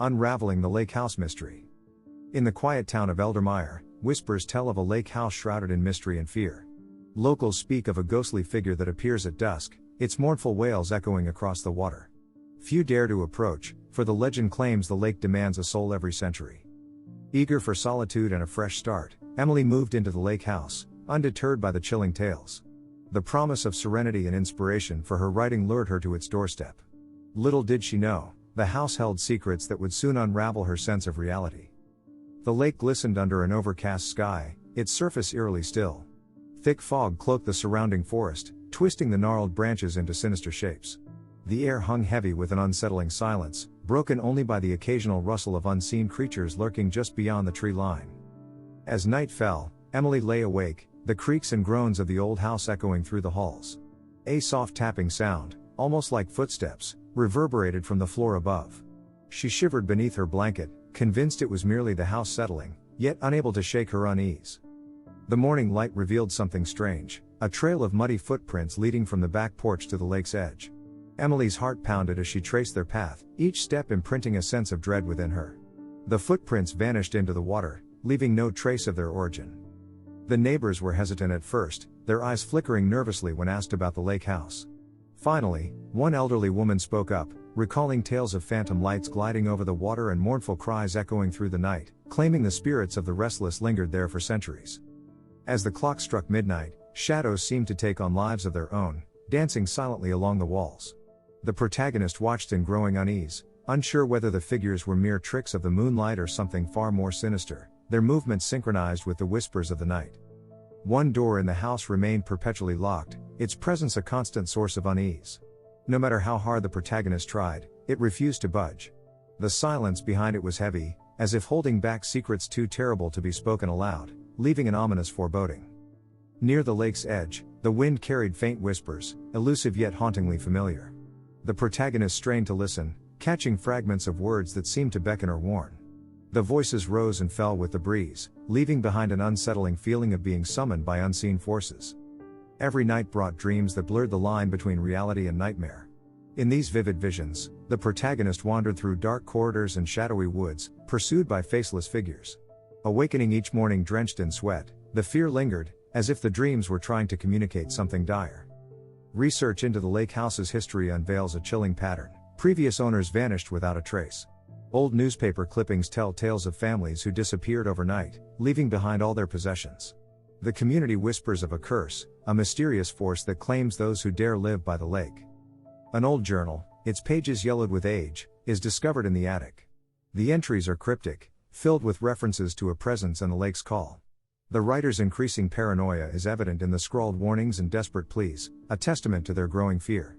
Unraveling the Lake House Mystery. In the quiet town of Eldermeyer, whispers tell of a lake house shrouded in mystery and fear. Locals speak of a ghostly figure that appears at dusk, its mournful wails echoing across the water. Few dare to approach, for the legend claims the lake demands a soul every century. Eager for solitude and a fresh start, Emily moved into the lake house, undeterred by the chilling tales. The promise of serenity and inspiration for her writing lured her to its doorstep. Little did she know, the house held secrets that would soon unravel her sense of reality. The lake glistened under an overcast sky, its surface eerily still. Thick fog cloaked the surrounding forest, twisting the gnarled branches into sinister shapes. The air hung heavy with an unsettling silence, broken only by the occasional rustle of unseen creatures lurking just beyond the tree line. As night fell, Emily lay awake, the creaks and groans of the old house echoing through the halls. A soft tapping sound, almost like footsteps, reverberated from the floor above. She shivered beneath her blanket, convinced it was merely the house settling, yet unable to shake her unease. The morning light revealed something strange, a trail of muddy footprints leading from the back porch to the lake's edge. Emily's heart pounded as she traced their path, each step imprinting a sense of dread within her. The footprints vanished into the water, leaving no trace of their origin. The neighbors were hesitant at first, their eyes flickering nervously when asked about the lake house. Finally, one elderly woman spoke up, recalling tales of phantom lights gliding over the water and mournful cries echoing through the night, claiming the spirits of the restless lingered there for centuries. As the clock struck midnight, shadows seemed to take on lives of their own, dancing silently along the walls. The protagonist watched in growing unease, unsure whether the figures were mere tricks of the moonlight or something far more sinister, their movements synchronized with the whispers of the night. One door in the house remained perpetually locked, its presence a constant source of unease. No matter how hard the protagonist tried, it refused to budge. The silence behind it was heavy, as if holding back secrets too terrible to be spoken aloud, leaving an ominous foreboding. Near the lake's edge, the wind carried faint whispers, elusive yet hauntingly familiar. The protagonist strained to listen, catching fragments of words that seemed to beckon or warn. The voices rose and fell with the breeze, leaving behind an unsettling feeling of being summoned by unseen forces. Every night brought dreams that blurred the line between reality and nightmare. In these vivid visions, the protagonist wandered through dark corridors and shadowy woods, pursued by faceless figures. Awakening each morning drenched in sweat, the fear lingered, as if the dreams were trying to communicate something dire. Research into the lake house's history unveils a chilling pattern. Previous owners vanished without a trace. Old newspaper clippings tell tales of families who disappeared overnight, leaving behind all their possessions. The community whispers of a curse, a mysterious force that claims those who dare live by the lake. An old journal, its pages yellowed with age, is discovered in the attic. The entries are cryptic, filled with references to a presence and the lake's call. The writer's increasing paranoia is evident in the scrawled warnings and desperate pleas, a testament to their growing fear.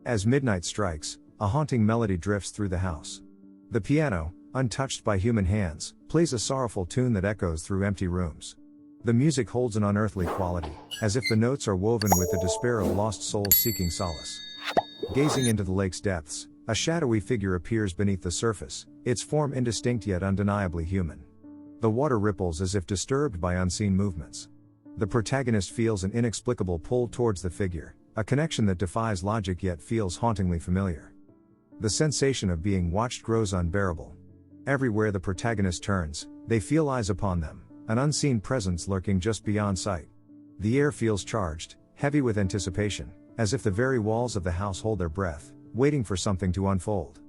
As midnight strikes, a haunting melody drifts through the house. The piano, untouched by human hands, plays a sorrowful tune that echoes through empty rooms. The music holds an unearthly quality, as if the notes are woven with the despair of lost souls seeking solace. Gazing into the lake's depths, a shadowy figure appears beneath the surface, its form indistinct yet undeniably human. The water ripples as if disturbed by unseen movements. The protagonist feels an inexplicable pull towards the figure, a connection that defies logic yet feels hauntingly familiar. The sensation of being watched grows unbearable. Everywhere the protagonist turns, they feel eyes upon them, an unseen presence lurking just beyond sight. The air feels charged, heavy with anticipation, as if the very walls of the house hold their breath, waiting for something to unfold.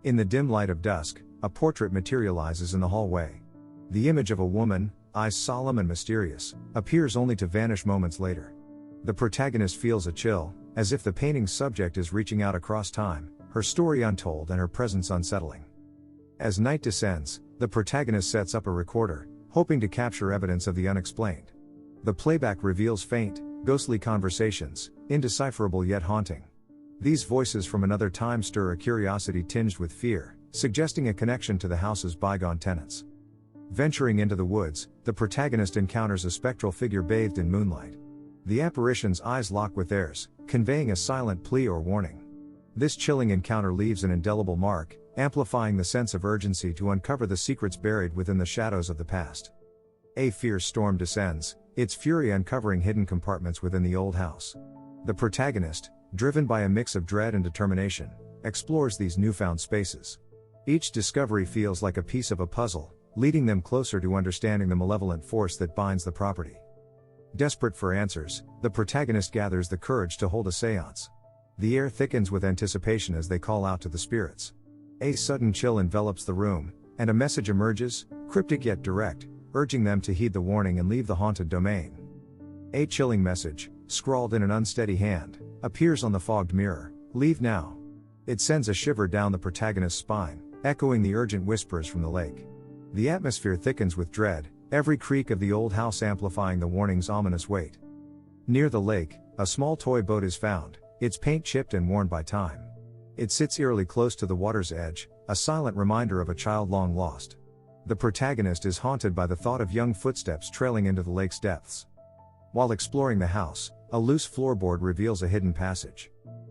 In the dim light of dusk, a portrait materializes in the hallway. The image of a woman, eyes solemn and mysterious, appears only to vanish moments later. The protagonist feels a chill, as if the painting's subject is reaching out across time, her story untold and her presence unsettling. As night descends, the protagonist sets up a recorder, hoping to capture evidence of the unexplained. The playback reveals faint, ghostly conversations, indecipherable yet haunting. These voices from another time stir a curiosity tinged with fear, suggesting a connection to the house's bygone tenants. Venturing into the woods, the protagonist encounters a spectral figure bathed in moonlight. The apparition's eyes lock with theirs, conveying a silent plea or warning. This chilling encounter leaves an indelible mark, amplifying the sense of urgency to uncover the secrets buried within the shadows of the past. A fierce storm descends, its fury uncovering hidden compartments within the old house. The protagonist, driven by a mix of dread and determination, explores these newfound spaces. Each discovery feels like a piece of a puzzle, leading them closer to understanding the malevolent force that binds the property. Desperate for answers, the protagonist gathers the courage to hold a seance. The air thickens with anticipation as they call out to the spirits. A sudden chill envelops the room, and a message emerges, cryptic yet direct, urging them to heed the warning and leave the haunted domain. A chilling message, scrawled in an unsteady hand, appears on the fogged mirror: "Leave now." It sends a shiver down the protagonist's spine, echoing the urgent whispers from the lake. The atmosphere thickens with dread, every creak of the old house amplifying the warning's ominous weight. Near the lake, a small toy boat is found, its paint chipped and worn by time. It sits eerily close to the water's edge, a silent reminder of a child long lost. The protagonist is haunted by the thought of young footsteps trailing into the lake's depths. While exploring the house, a loose floorboard reveals a hidden passage.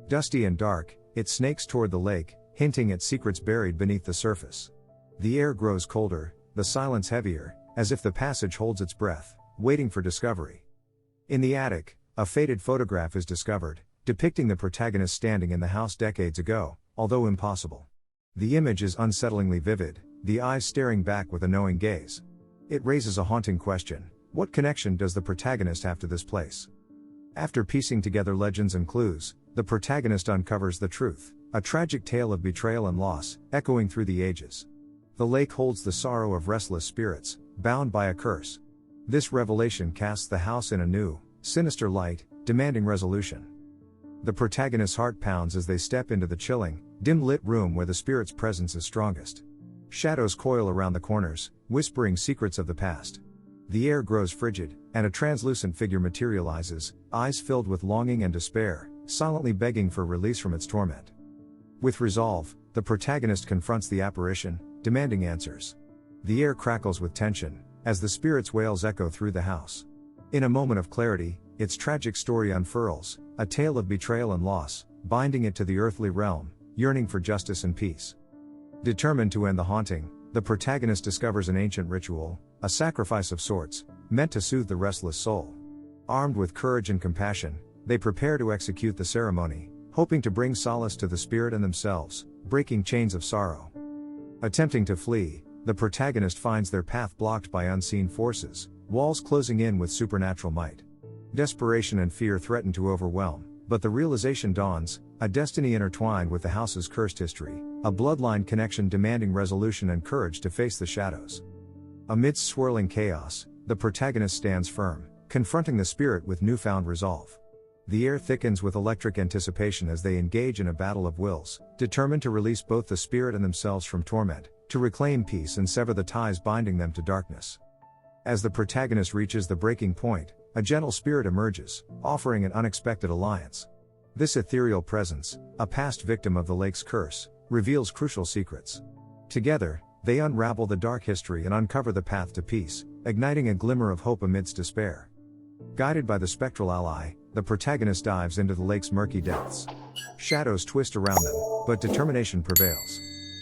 Dusty and dark, it snakes toward the lake, hinting at secrets buried beneath the surface. The air grows colder, the silence heavier, as if the passage holds its breath, waiting for discovery. In the attic, a faded photograph is discovered, depicting the protagonist standing in the house decades ago, although impossible. The image is unsettlingly vivid, the eyes staring back with a knowing gaze. It raises a haunting question: what connection does the protagonist have to this place? After piecing together legends and clues, the protagonist uncovers the truth, a tragic tale of betrayal and loss, echoing through the ages. The lake holds the sorrow of restless spirits, bound by a curse. This revelation casts the house in a new, sinister light, demanding resolution. The protagonist's heart pounds as they step into the chilling, dim-lit room where the spirit's presence is strongest. Shadows coil around the corners, whispering secrets of the past. The air grows frigid, and a translucent figure materializes, eyes filled with longing and despair, silently begging for release from its torment. With resolve, the protagonist confronts the apparition, demanding answers. The air crackles with tension, as the spirit's wails echo through the house. In a moment of clarity, its tragic story unfurls, a tale of betrayal and loss, binding it to the earthly realm, yearning for justice and peace. Determined to end the haunting, the protagonist discovers an ancient ritual, a sacrifice of sorts, meant to soothe the restless soul. Armed with courage and compassion, they prepare to execute the ceremony, hoping to bring solace to the spirit and themselves, breaking chains of sorrow. Attempting to flee, the protagonist finds their path blocked by unseen forces, walls closing in with supernatural might. Desperation and fear threaten to overwhelm, but the realization dawns, a destiny intertwined with the house's cursed history, a bloodline connection demanding resolution and courage to face the shadows. Amidst swirling chaos, the protagonist stands firm, confronting the spirit with newfound resolve. The air thickens with electric anticipation as they engage in a battle of wills, determined to release both the spirit and themselves from torment, to reclaim peace and sever the ties binding them to darkness. As the protagonist reaches the breaking point, a gentle spirit emerges, offering an unexpected alliance. This ethereal presence, a past victim of the lake's curse, reveals crucial secrets. Together, they unravel the dark history and uncover the path to peace, igniting a glimmer of hope amidst despair. Guided by the spectral ally, the protagonist dives into the lake's murky depths. Shadows twist around them, but determination prevails.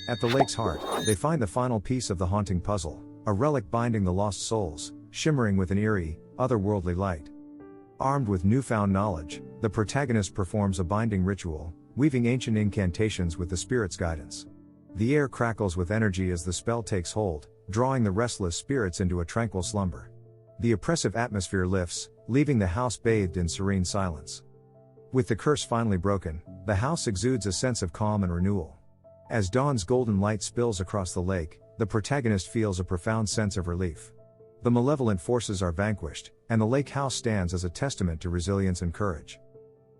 At the lake's heart, they find the final piece of the haunting puzzle, a relic binding the lost souls, shimmering with an eerie, otherworldly light. Armed with newfound knowledge, the protagonist performs a binding ritual, weaving ancient incantations with the spirit's guidance. The air crackles with energy as the spell takes hold, drawing the restless spirits into a tranquil slumber. The oppressive atmosphere lifts, leaving the house bathed in serene silence. With the curse finally broken, the house exudes a sense of calm and renewal. As dawn's golden light spills across the lake, the protagonist feels a profound sense of relief. The malevolent forces are vanquished, and the lake house stands as a testament to resilience and courage.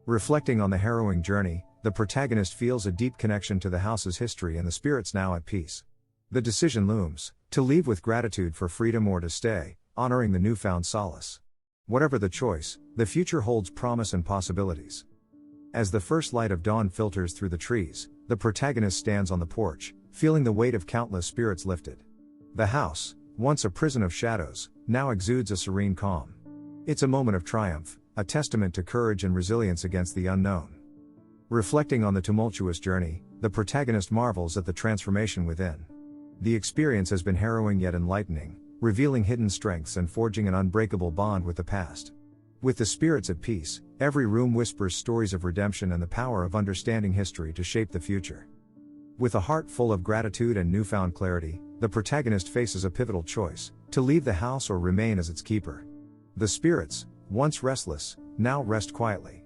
Reflecting on the harrowing journey, the protagonist feels a deep connection to the house's history and the spirits now at peace. The decision looms, to leave with gratitude for freedom or to stay, honoring the newfound solace. Whatever the choice, the future holds promise and possibilities. As the first light of dawn filters through the trees, the protagonist stands on the porch, feeling the weight of countless spirits lifted. The house, once a prison of shadows, now exudes a serene calm. It's a moment of triumph, a testament to courage and resilience against the unknown. Reflecting on the tumultuous journey, the protagonist marvels at the transformation within. The experience has been harrowing yet enlightening, revealing hidden strengths and forging an unbreakable bond with the past. With the spirits at peace, every room whispers stories of redemption and the power of understanding history to shape the future. With a heart full of gratitude and newfound clarity, the protagonist faces a pivotal choice: to leave the house or remain as its keeper. The spirits, once restless, now rest quietly.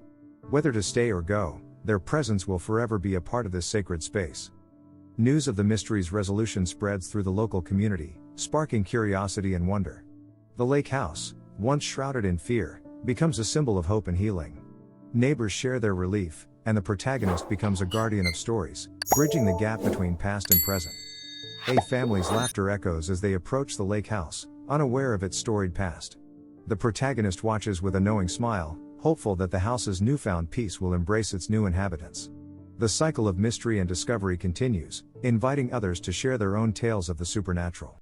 Whether to stay or go, their presence will forever be a part of this sacred space. News of the mystery's resolution spreads through the local community, sparking curiosity and wonder. The lake house, once shrouded in fear, becomes a symbol of hope and healing. Neighbors share their relief, and the protagonist becomes a guardian of stories, bridging the gap between past and present. A family's laughter echoes as they approach the lake house, unaware of its storied past. The protagonist watches with a knowing smile, hopeful that the house's newfound peace will embrace its new inhabitants. The cycle of mystery and discovery continues, inviting others to share their own tales of the supernatural.